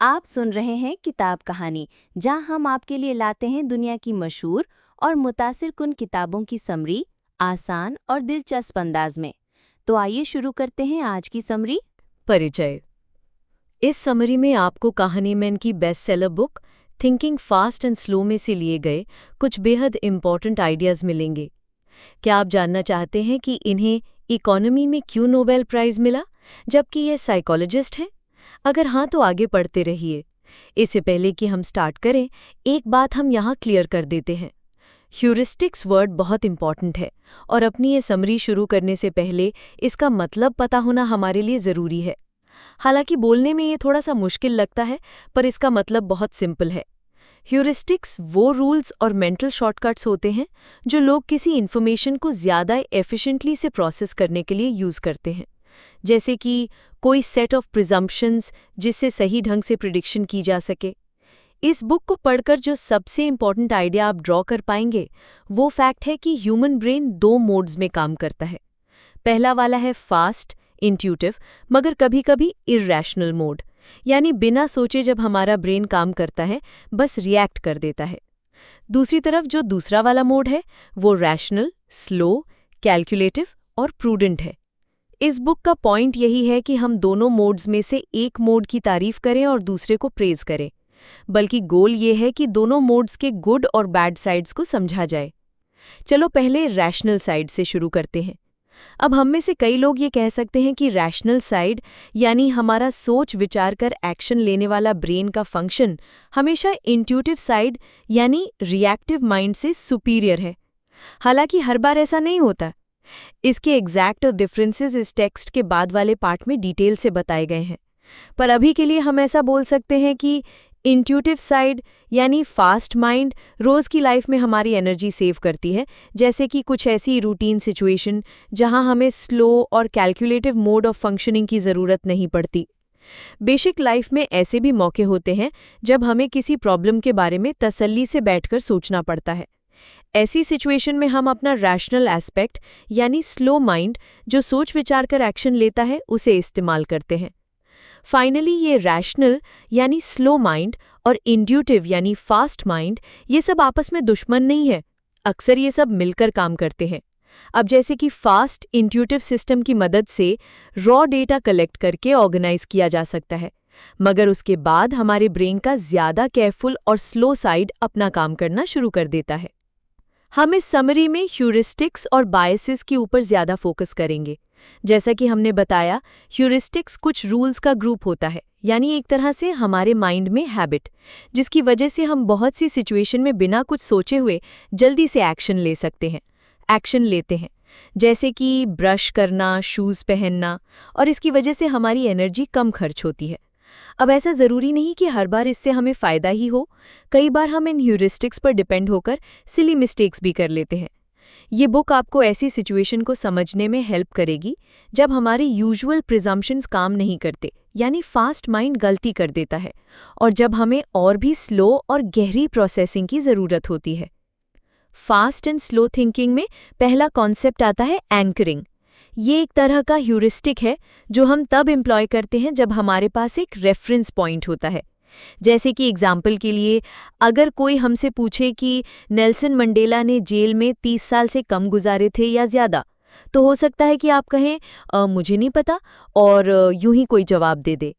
आप सुन रहे हैं किताब कहानी, जहां हम आपके लिए लाते हैं दुनिया की मशहूर और मुतासिर कुन किताबों की समरी, आसान और दिलचस्प अंदाज में। तो आइए शुरू करते हैं आज की समरी। परिचय। इस समरी में आपको कहानी मैन की best seller book thinking fast and slow में से लिए गए कुछ बेहद इम्पॉर्टेंट आइडियाज मिलेंगे। क्या आप जानना चाहते हैं कि इन्हें इकोनॉमी में क्यों नोबेल प्राइज मिला, जबकि ये साइकोलॉजिस्ट हैं? अगर हाँ तो आगे पढ़ते रहिए। इससे पहले कि हम स्टार्ट करें, एक बात हम यहाँ क्लियर कर देते हैं। ह्यूरिस्टिक्स वर्ड बहुत इम्पॉर्टेंट है और अपनी ये समरी शुरू करने से पहले इसका मतलब पता होना हमारे लिए ज़रूरी है। हालांकि बोलने में ये थोड़ा सा मुश्किल लगता है, पर इसका मतलब बहुत सिंपल है। ह्यूरिस्टिक्स वो रूल्स और मेंटल शॉर्टकट्स होते हैं जो लोग किसी इन्फॉर्मेशन को ज़्यादा एफिशिएंटली से प्रोसेस करने के लिए यूज़ करते हैं। जैसे कि कोई सेट ऑफ प्रिजम्पशंस जिससे सही ढंग से प्रिडिक्शन की जा सके। इस बुक को पढ़कर जो सबसे इम्पॉर्टेंट आइडिया आप ड्रॉ कर पाएंगे वो फैक्ट है कि ह्यूमन ब्रेन 2 मोड्स में काम करता है। पहला वाला है फास्ट, इंट्यूटिव, मगर कभी-कभी इर्रेशनल मोड, यानी बिना सोचे जब हमारा ब्रेन काम करता है बस रिएक्ट कर देता है। दूसरी तरफ जो दूसरा वाला मोड है वो रैशनल, स्लो, कैलकुलेटिव और प्रूडेंट है। इस बुक का पॉइंट यही है कि हम दोनों मोड्स में से एक मोड की तारीफ करें और दूसरे को प्रेज करें, बल्कि गोल ये है कि दोनों मोड्स के गुड और बैड साइड्स को समझा जाए। चलो पहले रैशनल साइड से शुरू करते हैं। अब हम में से कई लोग ये कह सकते हैं कि रैशनल साइड यानी हमारा सोच विचार कर एक्शन लेने वाला ब्रेन का फंक्शन हमेशा इंट्यूटिव साइड यानी रिएक्टिव माइंड से सुपीरियर है। हालांकि हर बार ऐसा नहीं होता। इसके एग्जैक्ट डिफरेंसेस इस टेक्स्ट के बाद वाले पार्ट में डिटेल से बताए गए हैं, पर अभी के लिए हम ऐसा बोल सकते हैं कि इंट्यूटिव साइड यानी फास्ट माइंड रोज़ की लाइफ में हमारी एनर्जी सेव करती है, जैसे कि कुछ ऐसी रूटीन सिचुएशन जहां हमें स्लो और कैलकुलेटिव मोड ऑफ फंक्शनिंग की ज़रूरत नहीं पड़ती। बेसिक लाइफ में ऐसे भी मौके होते हैं जब हमें किसी प्रॉब्लम के बारे में तसल्ली से बैठकर सोचना पड़ता है। ऐसी सिचुएशन में हम अपना रैशनल एस्पेक्ट यानी स्लो माइंड जो सोच विचार कर एक्शन लेता है उसे इस्तेमाल करते हैं। फाइनली ये रैशनल यानी स्लो माइंड और इंट्यूटिव यानी फास्ट माइंड ये सब आपस में दुश्मन नहीं है। अक्सर ये सब मिलकर काम करते हैं। अब जैसे कि फास्ट इंट्यूटिव सिस्टम की मदद से रॉ डेटा कलेक्ट करके ऑर्गेनाइज किया जा सकता है, मगर उसके बाद हमारे ब्रेन का ज़्यादा केयरफुल और स्लो साइड अपना काम करना शुरू कर देता है। हम इस समरी में ह्यूरिस्टिक्स और बायसेस के ऊपर ज़्यादा फोकस करेंगे। जैसा कि हमने बताया, ह्यूरिस्टिक्स कुछ रूल्स का ग्रुप होता है, यानी एक तरह से हमारे माइंड में हैबिट, जिसकी वजह से हम बहुत सी सिचुएशन में बिना कुछ सोचे हुए जल्दी से एक्शन लेते हैं, जैसे कि ब्रश करना, शूज़ पहनना, और इसकी वजह से हमारी एनर्जी कम खर्च होती है। अब ऐसा ज़रूरी नहीं कि हर बार इससे हमें फ़ायदा ही हो। कई बार हम इन ह्यूरिस्टिक्स पर डिपेंड होकर सिली मिस्टेक्स भी कर लेते हैं। ये बुक आपको ऐसी सिचुएशन को समझने में हेल्प करेगी जब हमारे यूजुअल प्रिजम्पशंस काम नहीं करते, यानी फास्ट माइंड गलती कर देता है, और जब हमें और भी स्लो और गहरी प्रोसेसिंग की ज़रूरत होती है। फास्ट एंड स्लो थिंकिंग में पहला कॉन्सेप्ट आता है एंकरिंग। ये एक तरह का ह्यूरिस्टिक है जो हम तब एम्प्लॉय करते हैं जब हमारे पास एक रेफरेंस पॉइंट होता है। जैसे कि एग्जाम्पल के लिए, अगर कोई हमसे पूछे कि नेल्सन मंडेला ने जेल में 30 साल से कम गुजारे थे या ज़्यादा, तो हो सकता है कि आप कहें मुझे नहीं पता, और यूं ही कोई जवाब दे दे।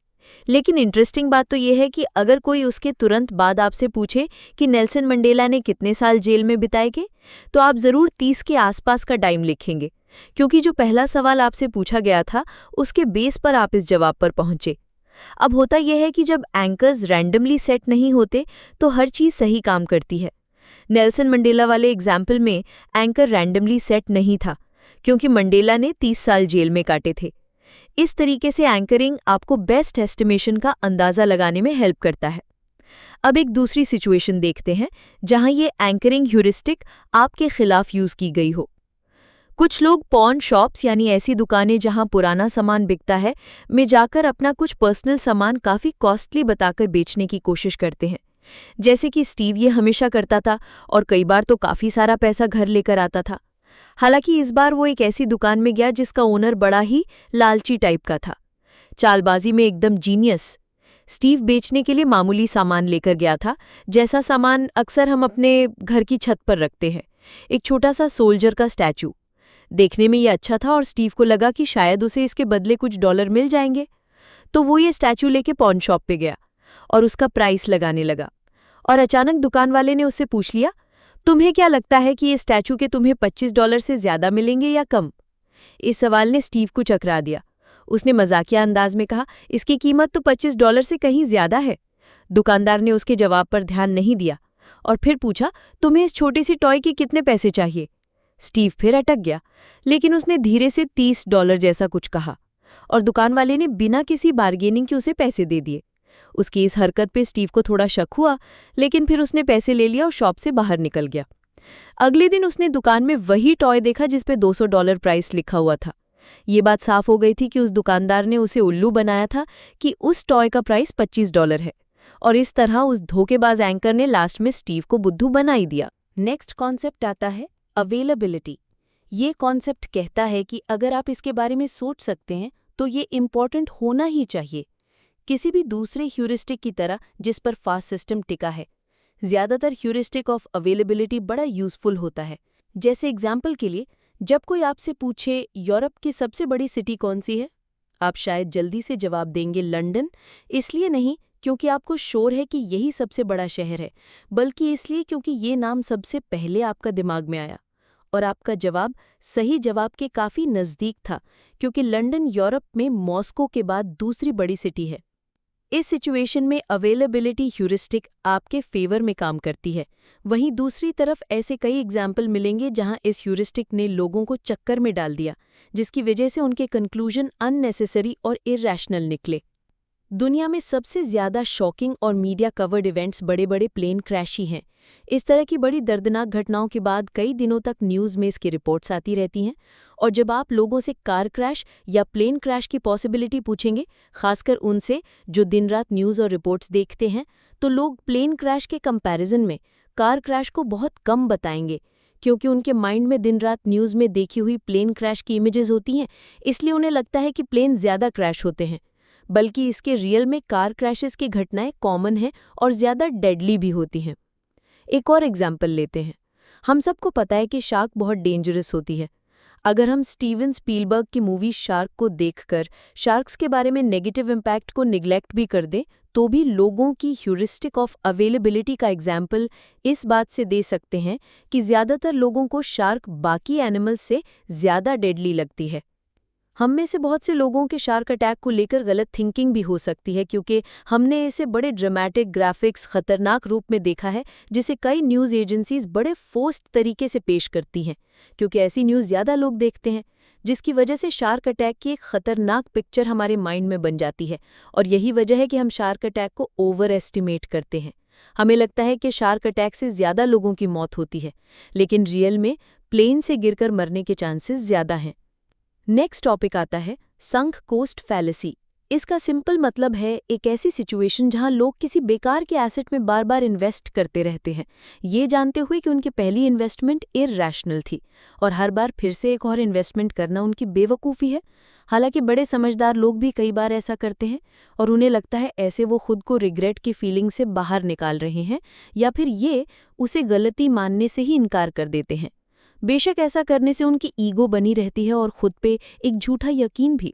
लेकिन इंटरेस्टिंग बात तो ये है कि अगर कोई उसके तुरंत बाद आपसे पूछे कि नेल्सन मंडेला ने कितने साल जेल में बिताए थे, तो आप ज़रूर 30 के आसपास का टाइम लिखेंगे, क्योंकि जो पहला सवाल आपसे पूछा गया था उसके बेस पर आप इस जवाब पर पहुंचे। अब होता यह है कि जब एंकर्स रैंडमली सेट नहीं होते तो हर चीज़ सही काम करती है। नेल्सन मंडेला वाले एग्जाम्पल में एंकर रैंडमली सेट नहीं था, क्योंकि मंडेला ने 30 साल जेल में काटे थे। इस तरीके से एंकरिंग आपको बेस्ट एस्टिमेशन का अंदाज़ा लगाने में हेल्प करता है। अब एक दूसरी सिचुएशन देखते हैं जहां ये एंकरिंग ह्यूरिस्टिक आपके खिलाफ यूज़ की गई हो। कुछ लोग पॉन शॉप्स यानी ऐसी दुकानें जहां पुराना सामान बिकता है में जाकर अपना कुछ पर्सनल सामान काफ़ी कॉस्टली बताकर बेचने की कोशिश करते हैं। जैसे कि स्टीव ये हमेशा करता था, और कई बार तो काफ़ी सारा पैसा घर लेकर आता था। हालांकि इस बार वो एक ऐसी दुकान में गया जिसका ओनर बड़ा ही लालची टाइप का था, चालबाजी में एकदम जीनियस। स्टीव बेचने के लिए मामूली सामान लेकर गया था, जैसा सामान अक्सर हम अपने घर की छत पर रखते हैं। एक छोटा सा सोल्जर का स्टैचू। देखने में ये अच्छा था और स्टीव को लगा कि शायद उसे इसके बदले कुछ डॉलर मिल जाएंगे। तो वो ये स्टैचू लेके पॉन शॉप पे गया और उसका प्राइस लगाने लगा। और अचानक दुकान वाले ने उससे पूछ लिया, तुम्हें क्या लगता है कि ये स्टैचू के तुम्हें $25 से ज्यादा मिलेंगे या कम? इस सवाल ने स्टीव को चकरा दिया। उसने मजाकिया अंदाज में कहा, इसकी कीमत तो $25 से कहीं ज्यादा है। दुकानदार ने उसके जवाब पर ध्यान नहीं दिया और फिर पूछा, तुम्हें इस छोटी सी टॉय के कितने पैसे चाहिए? स्टीव फिर अटक गया, लेकिन उसने धीरे से $30 जैसा कुछ कहा और दुकान वाले ने बिना किसी बार्गेनिंग के उसे पैसे दे दिए। उसकी इस हरकत पे स्टीव को थोड़ा शक हुआ, लेकिन फिर उसने पैसे ले लिया और शॉप से बाहर निकल गया। अगले दिन उसने दुकान में वही टॉय देखा जिस पे $200 प्राइस लिखा हुआ था। ये बात साफ हो गई थी कि उस दुकानदार ने उसे उल्लू बनाया था कि उस टॉय का प्राइस $25 है, और इस तरह उस धोखेबाज एंकर ने लास्ट में स्टीव को बुद्धू बना ही दिया। नेक्स्ट कॉन्सेप्ट आता है अवेलेबिलिटी। ये कॉन्सेप्ट कहता है कि अगर आप इसके बारे में सोच सकते हैं तो ये इम्पॉर्टेंट होना ही चाहिए, किसी भी दूसरे ह्यूरिस्टिक की तरह जिस पर फास्ट सिस्टम टिका है। ज्यादातर ह्यूरिस्टिक ऑफ अवेलेबिलिटी बड़ा यूजफुल होता है। जैसे एग्जाम्पल के लिए, जब कोई आपसे पूछे यूरोप की सबसे बड़ी सिटी कौन सी है, आप शायद जल्दी से जवाब देंगे लंदन। इसलिए नहीं क्योंकि आपको श्योर है कि यही सबसे बड़ा शहर है, बल्कि इसलिए क्योंकि ये नाम सबसे पहले आपका दिमाग में आया। और आपका जवाब सही जवाब के काफ़ी नज़दीक था, क्योंकि लंदन यूरोप में मॉस्को के बाद दूसरी बड़ी सिटी है। इस सिचुएशन में अवेलेबिलिटी ह्यूरिस्टिक आपके फेवर में काम करती है। वहीं दूसरी तरफ ऐसे कई एग्जाम्पल मिलेंगे जहां इस ह्यूरिस्टिक ने लोगों को चक्कर में डाल दिया, जिसकी वजह से उनके कंक्लूजन अननेसेसरी और इरैशनल निकले। दुनिया में सबसे ज़्यादा शॉकिंग और मीडिया कवर्ड इवेंट्स बड़े बड़े प्लेन क्रैश ही हैं। इस तरह की बड़ी दर्दनाक घटनाओं के बाद कई दिनों तक न्यूज़ में इसकी रिपोर्ट्स आती रहती हैं, और जब आप लोगों से कार क्रैश या प्लेन क्रैश की पॉसिबिलिटी पूछेंगे, खासकर उनसे जो दिन रात न्यूज़ और रिपोर्ट्स देखते हैं, तो लोग प्लेन क्रैश के कंपैरिजन में कार क्रैश को बहुत कम बताएंगे, क्योंकि उनके माइंड में दिन रात न्यूज़ में देखी हुई प्लेन क्रैश की इमेजेस होती हैं। इसलिए उन्हें लगता है कि प्लेन ज़्यादा क्रैश होते हैं, बल्कि इसके रियल में कार क्रैशेस की घटनाएं कॉमन हैं और ज़्यादा डेडली भी होती हैं। एक और एग्जाम्पल लेते हैं। हम सबको पता है कि शार्क बहुत डेंजरस होती है। अगर हम स्टीवन स्पीलबर्ग की मूवी शार्क को देखकर शार्क्स के बारे में नेगेटिव इम्पैक्ट को निगलेक्ट भी कर दें, तो भी लोगों की ह्यूरिस्टिक ऑफ अवेलेबिलिटी का एग्जाम्पल इस बात से दे सकते हैं कि ज़्यादातर लोगों को शार्क बाकी एनिमल्स से ज़्यादा डेडली लगती है। हम में से बहुत से लोगों के शार्क अटैक को लेकर गलत थिंकिंग भी हो सकती है, क्योंकि हमने इसे बड़े ड्रामेटिक ग्राफिक्स खतरनाक रूप में देखा है, जिसे कई न्यूज़ एजेंसीज बड़े फोर्स्ड तरीके से पेश करती हैं, क्योंकि ऐसी न्यूज़ ज़्यादा लोग देखते हैं, जिसकी वजह से शार्क अटैक की एक खतरनाक पिक्चर हमारे माइंड में बन जाती है। और यही वजह है कि हम शार्क अटैक को ओवर एस्टिमेट करते हैं। हमें लगता है कि शार्क अटैक से ज़्यादा लोगों की मौत होती है, लेकिन रियल में प्लेन से गिरकर मरने के चांसेस ज़्यादा हैं। नेक्स्ट टॉपिक आता है संक कोस्ट फैलेसी। इसका सिंपल मतलब है एक ऐसी सिचुएशन जहां लोग किसी बेकार के एसेट में बार बार इन्वेस्ट करते रहते हैं, ये जानते हुए कि उनकी पहली इन्वेस्टमेंट इरैशनल थी और हर बार फिर से एक और इन्वेस्टमेंट करना उनकी बेवकूफ़ी है। हालांकि बड़े समझदार लोग भी कई बार ऐसा करते हैं और उन्हें लगता है ऐसे वो खुद को रिग्रेट की फीलिंग से बाहर निकाल रहे हैं, या फिर ये उसे गलती मानने से ही इनकार कर देते हैं। बेशक ऐसा करने से उनकी ईगो बनी रहती है और खुद पे एक झूठा यकीन भी।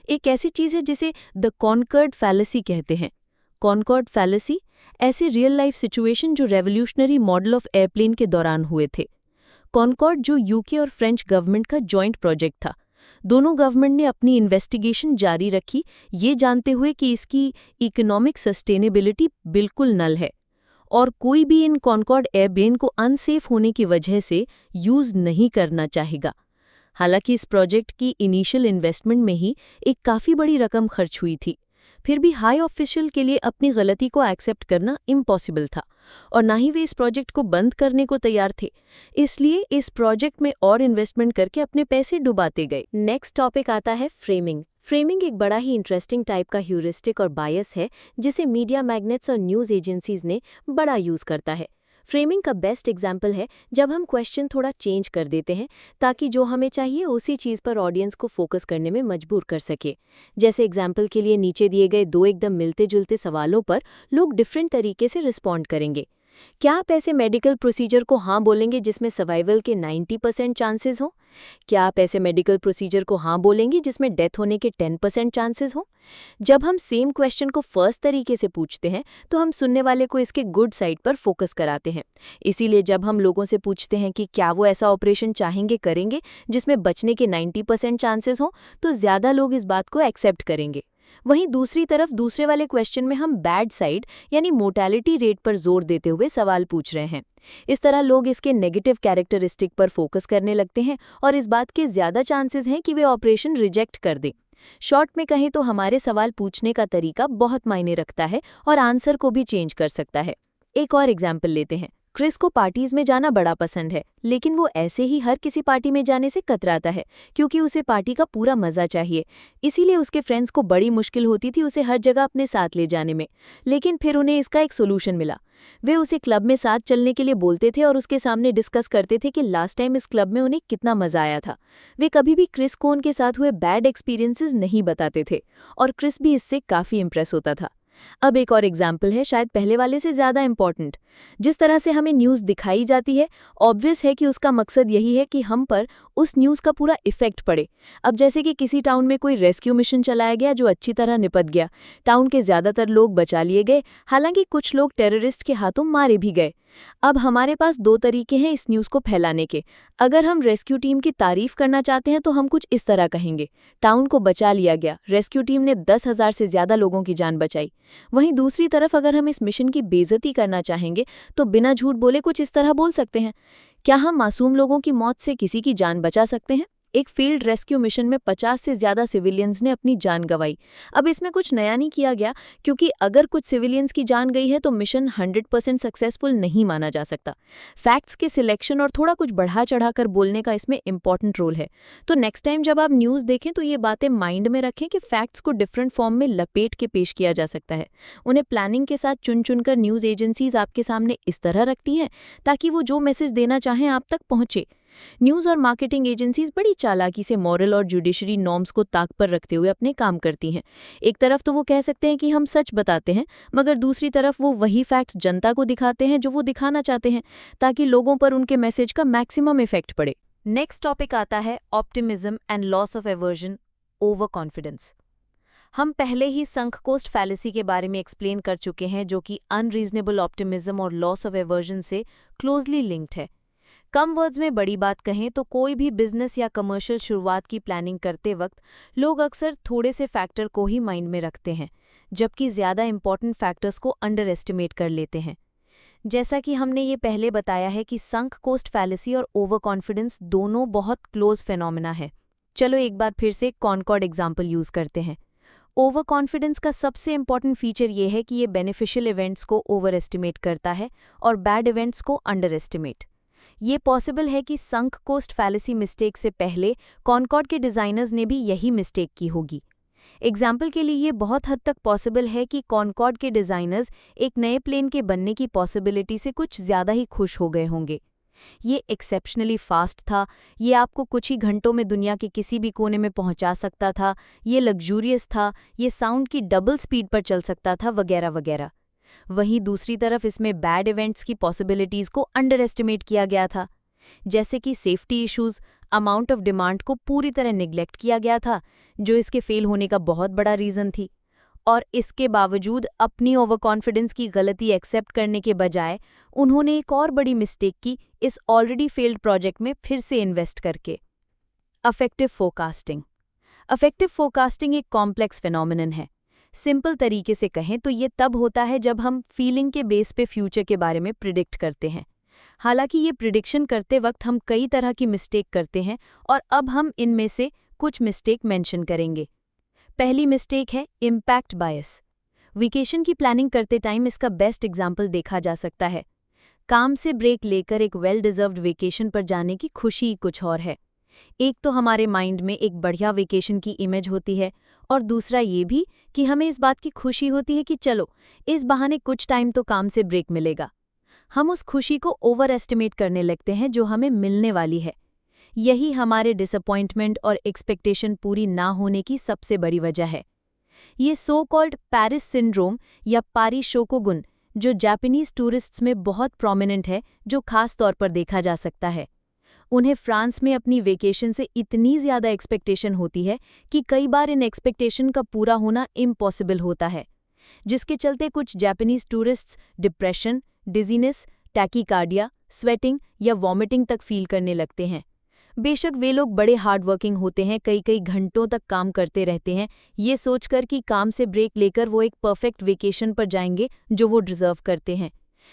एक ऐसी चीज़ है जिसे द कॉन्कर्ड फैलेसी कहते हैं। कॉन्कॉर्ड फैलेसी ऐसे रियल लाइफ सिचुएशन जो रेवोल्यूशनरी मॉडल ऑफ एयरप्लेन के दौरान हुए थे। कॉन्कॉर्ड जो यूके और फ्रेंच गवर्नमेंट का जॉइंट प्रोजेक्ट था। दोनों गवर्नमेंट ने अपनी इन्वेस्टिगेशन जारी रखी, ये जानते हुए कि इसकी इकोनॉमिक सस्टेनेबिलिटी बिल्कुल नल है और कोई भी इन कॉन्कॉर्ड एयरप्लेन को अनसेफ होने की वजह से यूज़ नहीं करना चाहेगा। हालांकि इस प्रोजेक्ट की इनिशियल इन्वेस्टमेंट में ही एक काफ़ी बड़ी रकम खर्च हुई थी, फिर भी हाई ऑफिशियल के लिए अपनी गलती को एक्सेप्ट करना इम्पॉसिबल था और ना ही वे इस प्रोजेक्ट को बंद करने को तैयार थे। इसलिए इस प्रोजेक्ट में और इन्वेस्टमेंट करके अपने पैसे डुबाते गए। नेक्स्ट टॉपिक आता है फ्रेमिंग। फ्रेमिंग एक बड़ा ही इंटरेस्टिंग टाइप का ह्यूरिस्टिक और बायस है जिसे मीडिया मैग्नेट्स और न्यूज़ एजेंसीज ने बड़ा यूज़ करता है। फ्रेमिंग का बेस्ट एग्जाम्पल है जब हम क्वेश्चन थोड़ा चेंज कर देते हैं ताकि जो हमें चाहिए उसी चीज़ पर ऑडियंस को फोकस करने में मजबूर कर सके। जैसे एग्जाम्पल के लिए नीचे दिए गए दो एकदम मिलते जुलते सवालों पर लोग डिफरेंट तरीके से रिस्पॉन्ड करेंगे। क्या आप ऐसे मेडिकल प्रोसीजर को हाँ बोलेंगे जिसमें सर्वाइवल के 90% चांसेस हों? क्या आप ऐसे मेडिकल प्रोसीजर को हाँ बोलेंगे जिसमें डेथ होने के 10% चांसेस हों? जब हम सेम क्वेश्चन को फर्स्ट तरीके से पूछते हैं तो हम सुनने वाले को इसके गुड साइड पर फोकस कराते हैं। इसीलिए जब हम लोगों से पूछते हैं कि क्या वो ऐसा ऑपरेशन चाहेंगे करेंगे जिसमें बचने के 90% चांसेस हों, तो ज़्यादा लोग इस बात को एक्सेप्ट करेंगे। वहीं दूसरी तरफ दूसरे वाले क्वेश्चन में हम बैड साइड यानी मोर्टेलिटी रेट पर जोर देते हुए सवाल पूछ रहे हैं। इस तरह लोग इसके नेगेटिव कैरेक्टरिस्टिक पर फोकस करने लगते हैं और इस बात के ज़्यादा चांसेस हैं कि वे ऑपरेशन रिजेक्ट कर दें। शॉर्ट में कहें तो हमारे सवाल पूछने का तरीका बहुत मायने रखता है और आंसर को भी चेंज कर सकता है। एक और एग्जाम्पल लेते हैं। क्रिस को पार्टीज में जाना बड़ा पसंद है, लेकिन वो ऐसे ही हर किसी पार्टी में जाने से कतराता है क्योंकि उसे पार्टी का पूरा मजा चाहिए। इसीलिए उसके फ्रेंड्स को बड़ी मुश्किल होती थी उसे हर जगह अपने साथ ले जाने में। लेकिन फिर उन्हें इसका एक सोल्यूशन मिला। वे उसे क्लब में साथ चलने के लिए बोलते थे और उसके सामने डिस्कस करते थे कि लास्ट टाइम इस क्लब में उन्हें कितना मजा आया था। वे कभी भी क्रिस को उनके साथ हुए बैड एक्सपीरियंसेस नहीं बताते थे और क्रिस भी इससे काफ़ी इंप्रेस होता था। अब एक और एग्जाम्पल है, शायद पहले वाले से ज़्यादा इम्पॉर्टेंट। जिस तरह से हमें न्यूज़ दिखाई जाती है, ऑब्वियस है कि उसका मकसद यही है कि हम पर उस न्यूज़ का पूरा इफेक्ट पड़े। अब जैसे कि किसी टाउन में कोई रेस्क्यू मिशन चलाया गया जो अच्छी तरह निपट गया। टाउन के ज़्यादातर लोग बचा लिए गए, हालांकि कुछ लोग टेररिस्ट के हाथों मारे भी गए। अब हमारे पास दो तरीके हैं इस न्यूज़ को फैलाने के। अगर हम रेस्क्यू टीम की तारीफ करना चाहते हैं तो हम कुछ इस तरह कहेंगे, टाउन को बचा लिया गया, रेस्क्यू टीम ने 10,000 से ज़्यादा लोगों की जान बचाई। वहीं दूसरी तरफ अगर हम इस मिशन की बेइज्जती करना चाहेंगे तो बिना झूठ बोले कुछ इस तरह बोल सकते हैं, क्या हम मासूम लोगों की मौत से किसी की जान बचा सकते हैं? एक फील्ड रेस्क्यू मिशन में 50 से ज़्यादा सिविलियंस ने अपनी जान गंवाई। अब इसमें कुछ नया नहीं किया गया, क्योंकि अगर कुछ सिविलियंस की जान गई है तो मिशन 100% सक्सेसफुल नहीं माना जा सकता। फैक्ट्स के सिलेक्शन और थोड़ा कुछ बढ़ा चढ़ाकर बोलने का इसमें इंपॉर्टेंट रोल है। तो नेक्स्ट टाइम जब आप न्यूज़ देखें तो ये बातें माइंड में रखें कि फैक्ट्स को डिफरेंट फॉर्म में लपेट के पेश किया जा सकता है। उन्हें प्लानिंग के साथ चुन चुनकर न्यूज़ एजेंसीज आपके सामने इस तरह रखती हैं ताकि वो जो मैसेज देना चाहें आप तक पहुंचे। न्यूज़ और मार्केटिंग एजेंसीज बड़ी चालाकी से मॉरल और जुडिशरी नॉर्म्स को ताक पर रखते हुए अपने काम करती हैं। एक तरफ तो वो कह सकते हैं कि हम सच बताते हैं, मगर दूसरी तरफ वो वही फैक्ट्स जनता को दिखाते हैं जो वो दिखाना चाहते हैं, ताकि लोगों पर उनके मैसेज का मैक्सिमम इफेक्ट पड़े। नेक्स्ट टॉपिक आता है optimism and loss of aversion, over confidence. हम पहले ही संक कोस्ट फैलेसी के बारे में एक्सप्लेन कर चुके हैं, जो कि अनरीजनेबल ऑप्टिमिज्म और लॉस ऑफ एवर्जन से क्लोजली लिंक्ड है। कम वर्ड्स में बड़ी बात कहें तो कोई भी बिजनेस या कमर्शियल शुरुआत की प्लानिंग करते वक्त लोग अक्सर थोड़े से फैक्टर को ही माइंड में रखते हैं, जबकि ज़्यादा इंपॉर्टेंट फैक्टर्स को अंडर एस्टिमेट कर लेते हैं। जैसा कि हमने ये पहले बताया है कि संक कोस्ट फैलेसी और ओवर कॉन्फिडेंस दोनों बहुत क्लोज फेनोमेना है। चलो एक बार फिर से कॉनकॉर्ड एग्जाम्पल यूज़ करते हैं। ओवर कॉन्फिडेंस का सबसे इंपॉर्टेंट फीचर ये है कि ये बेनिफिशियल इवेंट्स को ओवर एस्टिमेट करता है और बैड इवेंट्स को अंडर एस्टिमेट। ये पॉसिबल है कि संक कोस्ट फैलेसी मिस्टेक से पहले कॉनकॉर्ड के डिज़ाइनर्स ने भी यही मिस्टेक की होगी। एग्जाम्पल के लिए ये बहुत हद तक पॉसिबल है कि कॉनकॉर्ड के डिज़ाइनर्स एक नए प्लेन के बनने की पॉसिबिलिटी से कुछ ज़्यादा ही खुश हो गए होंगे। ये एक्सेप्शनली फास्ट था, ये आपको कुछ ही घंटों में दुनिया के किसी भी कोने में पहुंचा सकता था, ये लग्जूरियस था, ये साउंड की डबल स्पीड पर चल सकता था, वगैरह वगैरह। वहीं दूसरी तरफ इसमें बैड इवेंट्स की पॉसिबिलिटीज़ को अंडर एस्टिमेट किया गया था, जैसे कि safety issues, amount of demand को पूरी तरह निगलेक्ट किया गया था, जो इसके फेल होने का बहुत बड़ा रीज़न थी। और इसके बावजूद अपनी ओवर कॉन्फिडेंस की गलती एक्सेप्ट करने के बजाय उन्होंने एक और बड़ी मिस्टेक की इस ऑलरेडी फेल्ड प्रोजेक्ट में फिर से इन्वेस्ट करके। Affective forecasting. अफेक्टिव फोरकास्टिंग एक कॉम्प्लेक्स फिनोमिनन है। सिंपल तरीके से कहें तो ये तब होता है जब हम फीलिंग के बेस पे फ्यूचर के बारे में प्रिडिक्ट करते हैं। हालांकि ये प्रिडिक्शन करते वक्त हम कई तरह की मिस्टेक करते हैं और अब हम इनमें से कुछ मिस्टेक मेंशन करेंगे। पहली मिस्टेक है इम्पैक्ट बायस। वेकेशन की प्लानिंग करते टाइम इसका बेस्ट एग्जाम्पल देखा जा सकता है। काम से ब्रेक लेकर एक वेल डिजर्व्ड वेकेशन पर जाने की खुशी कुछ और है। एक तो हमारे माइंड में एक बढ़िया वेकेशन की इमेज होती है और दूसरा ये भी कि हमें इस बात की खुशी होती है कि चलो इस बहाने कुछ टाइम तो काम से ब्रेक मिलेगा। हम उस खुशी को ओवर एस्टिमेट करने लगते हैं जो हमें मिलने वाली है। यही हमारे डिसअपॉइंटमेंट और एक्सपेक्टेशन पूरी ना होने की सबसे बड़ी वजह है। ये सो कॉल्ड पैरिस सिंड्रोम या पारी शोकोगुन, जो जापानीज टूरिस्ट्स में बहुत प्रोमिनेंट है, जो खास तौर पर देखा जा सकता है। उन्हें फ्रांस में अपनी वेकेशन से इतनी ज़्यादा एक्सपेक्टेशन होती है कि कई बार इन एक्सपेक्टेशन का पूरा होना इम्पॉसिबल होता है, जिसके चलते कुछ Japanese tourists depression, dizziness, tachycardia, sweating या वॉमिटिंग तक फील करने लगते हैं। बेशक वे लोग बड़े हार्ड वर्किंग होते हैं, कई कई घंटों तक काम करते रहते हैं, ये सोचकर कि काम से ब्रेक लेकर वो एक परफेक्ट वेकेशन पर जाएंगे जो वो डिज़र्व करते हैं।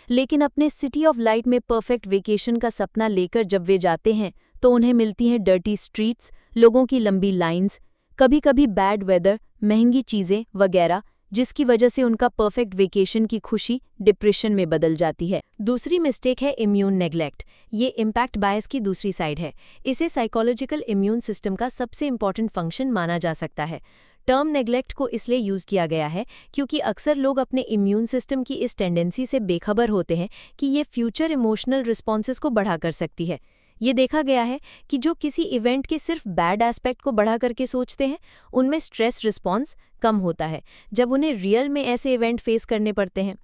लेकिन अपने सिटी ऑफ लाइट में परफेक्ट वेकेशन का सपना लेकर जब वे जाते हैं तो उन्हें मिलती हैं डर्टी स्ट्रीट्स, लोगों की लंबी लाइंस, कभी कभी बैड वेदर, महंगी चीज़ें वगैरह, जिसकी वजह से उनका परफेक्ट वेकेशन की खुशी डिप्रेशन में बदल जाती है। दूसरी मिस्टेक है इम्यून नेग्लेक्ट। ये इम्पैक्ट बायस की दूसरी साइड है। इसे साइकोलॉजिकल इम्यून सिस्टम का सबसे इंपॉर्टेंट फंक्शन माना जा सकता है। टर्म नेग्लेक्ट को इसलिए यूज़ किया गया है क्योंकि अक्सर लोग अपने इम्यून सिस्टम की इस टेंडेंसी से बेखबर होते हैं कि ये फ्यूचर इमोशनल रिस्पॉन्सेस को बढ़ा कर सकती है। ये देखा गया है कि जो किसी इवेंट के सिर्फ बैड एस्पेक्ट को बढ़ा करके सोचते हैं, उनमें स्ट्रेस रिस्पॉन्स कम होता है जब उन्हें रियल में ऐसे इवेंट फेस करने पड़ते हैं।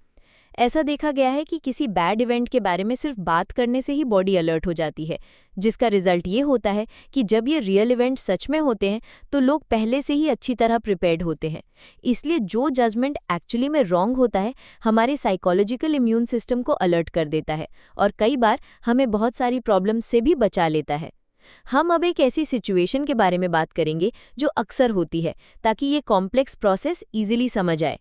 ऐसा देखा गया है कि किसी बैड इवेंट के बारे में सिर्फ बात करने से ही बॉडी अलर्ट हो जाती है, जिसका रिजल्ट ये होता है कि जब ये रियल इवेंट सच में होते हैं तो लोग पहले से ही अच्छी तरह प्रिपेयर्ड होते हैं। इसलिए जो जजमेंट एक्चुअली में रॉन्ग होता है, हमारे साइकोलॉजिकल इम्यून सिस्टम को अलर्ट कर देता है और कई बार हमें बहुत सारी प्रॉब्लम से भी बचा लेता है। हम अब एक ऐसी सिचुएशन के बारे में बात करेंगे जो अक्सर होती है, ताकि ये कॉम्प्लेक्स प्रोसेस ईजिली समझ आए।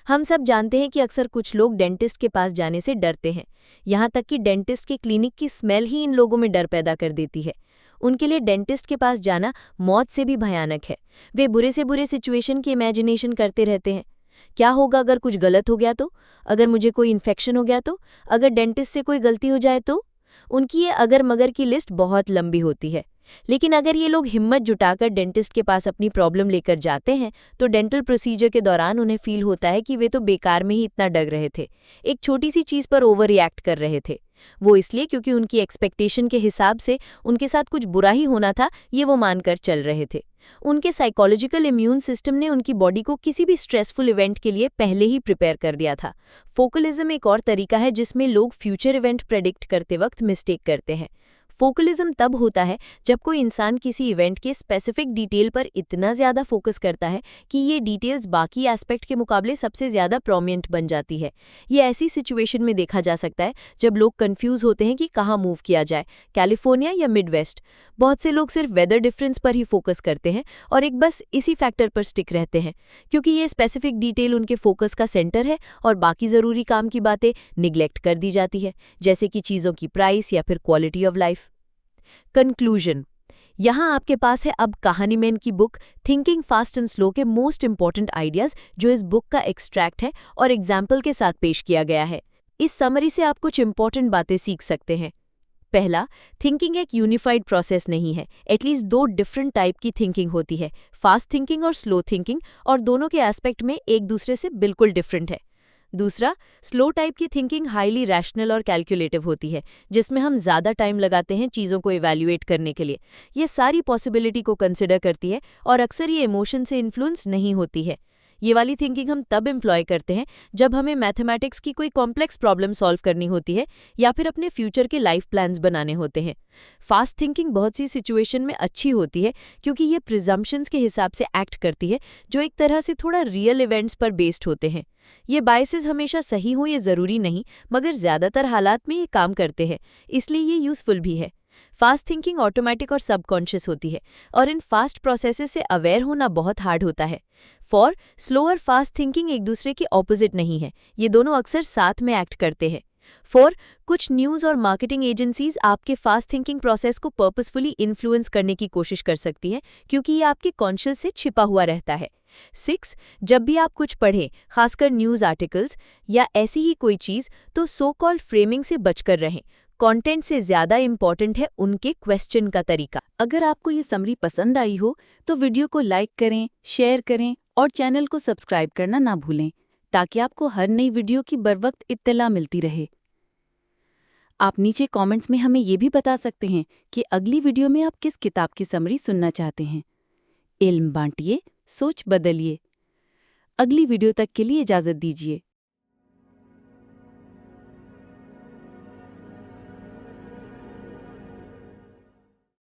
हम सब जानते हैं कि अक्सर कुछ लोग डेंटिस्ट के पास जाने से डरते हैं। यहाँ तक कि डेंटिस्ट के क्लिनिक की स्मेल ही इन लोगों में डर पैदा कर देती है। उनके लिए डेंटिस्ट के पास जाना मौत से भी भयानक है। वे बुरे से बुरे सिचुएशन की इमेजिनेशन करते रहते हैं। क्या होगा अगर कुछ गलत हो गया तो? अगर मुझे कोई इन्फेक्शन हो गया तो? अगर डेंटिस्ट से कोई गलती हो जाए तो? उनकी ये अगर मगर की लिस्ट बहुत लंबी होती है। लेकिन अगर ये लोग हिम्मत जुटाकर डेंटिस्ट के पास अपनी प्रॉब्लम लेकर जाते हैं तो डेंटल प्रोसीजर के दौरान उन्हें फील होता है कि वे तो बेकार में ही इतना डर रहे थे, एक छोटी सी चीज़ पर ओवर रिएक्ट कर रहे थे। वो इसलिए क्योंकि उनकी एक्सपेक्टेशन के हिसाब से उनके साथ कुछ बुरा ही होना था, ये वो मानकर चल रहे थे। उनके साइकोलॉजिकल इम्यून सिस्टम ने उनकी बॉडी को किसी भी स्ट्रेसफुल इवेंट के लिए पहले ही प्रिपेयर कर दिया था। फोकलिज्म एक और तरीका है जिसमें लोग फ्यूचर इवेंट प्रेडिक्ट करते वक्त मिस्टेक करते हैं। फोकलिज्म तब होता है जब कोई इंसान किसी इवेंट के स्पेसिफिक डिटेल पर इतना ज़्यादा फोकस करता है कि ये डिटेल्स बाकी एस्पेक्ट के मुकाबले सबसे ज़्यादा प्रोमिनेंट बन जाती है। ये ऐसी सिचुएशन में देखा जा सकता है जब लोग कंफ्यूज होते हैं कि कहाँ मूव किया जाए, कैलिफोर्निया या मिडवेस्ट। बहुत से लोग सिर्फ वेदर डिफरेंस पर ही फोकस करते हैं और एक बस इसी फैक्टर पर स्टिक रहते हैं, क्योंकि ये स्पेसिफिक डिटेल उनके फोकस का सेंटर है और बाकी ज़रूरी काम की बातें निगलेक्ट कर दी जाती है, जैसे कि चीज़ों की प्राइस या फिर क्वालिटी ऑफ लाइफ। कंक्लूजन। यहाँ आपके पास है अब कहानी मैन की book thinking fast and slow के मोस्ट इंपॉर्टेंट आइडियाज, जो इस बुक का एक्सट्रैक्ट है और एग्जाम्पल के साथ पेश किया गया है। इस समरी से आप कुछ इंपॉर्टेंट बातें सीख सकते हैं। पहला, थिंकिंग एक यूनिफाइड प्रोसेस नहीं है। एटलीस्ट दो डिफरेंट टाइप की थिंकिंग होती है, फास्ट थिंकिंग और स्लो थिंकिंग, और दोनों के एस्पेक्ट में एक दूसरे से बिल्कुल डिफरेंट है। दूसरा, स्लो टाइप की थिंकिंग हाईली रैशनल और कैलकुलेटिव होती है, जिसमें हम ज़्यादा टाइम लगाते हैं चीज़ों को इवैल्यूएट करने के लिए। ये सारी पॉसिबिलिटी को कंसिडर करती है और अक्सर ये इमोशन से इन्फ्लुएंस नहीं होती है। ये वाली थिंकिंग हम तब एम्प्लॉय करते हैं जब हमें मैथमेटिक्स की कोई कॉम्प्लेक्स प्रॉब्लम सॉल्व करनी होती है या फिर अपने फ्यूचर के लाइफ प्लान्स बनाने होते हैं। फास्ट थिंकिंग बहुत सी सिचुएशन में अच्छी होती है क्योंकि ये प्रिजम्पशंस के हिसाब से एक्ट करती है, जो एक तरह से थोड़ा रियल इवेंट्स पर बेस्ड होते हैं। ये बायसेस हमेशा सही हो ये ज़रूरी नहीं, मगर ज़्यादातर हालात में ये काम करते हैं, इसलिए ये यूज़फुल भी है। फास्ट थिंकिंग ऑटोमेटिक और सबकॉन्शियस होती है और इन फास्ट प्रोसेसेस से अवेयर होना बहुत हार्ड होता है। फॉर स्लो और फास्ट थिंकिंग एक दूसरे के ऑपोजिट नहीं है, ये दोनों अक्सर साथ में एक्ट करते हैं। फॉर कुछ न्यूज़ और मार्केटिंग एजेंसीज आपके फास्ट थिंकिंग प्रोसेस को पर्पसफुली इन्फ्लुएंस करने की कोशिश कर सकती हैं क्योंकि ये आपके कॉन्शियस से छिपा हुआ रहता है। 6, जब भी आप कुछ पढ़ें, खासकर न्यूज़ आर्टिकल्स या ऐसी ही कोई चीज़, तो सो कॉल्ड फ्रेमिंग से बचकर रहें। कंटेंट से ज़्यादा इंपॉर्टेंट है उनके क्वेश्चन का तरीका। अगर आपको ये समरी पसंद आई हो तो वीडियो को लाइक करें, शेयर करें और चैनल को सब्सक्राइब करना ना भूलें, ताकि आपको हर नई वीडियो की बरवक्त इत्तला मिलती रहे। आप नीचे कमेंट्स में हमें ये भी बता सकते हैं कि अगली वीडियो में आप किस किताब की समरी सुनना चाहते हैं। इल्म बांटिए, सोच बदलिए। अगली वीडियो तक के लिए इजाज़त दीजिए।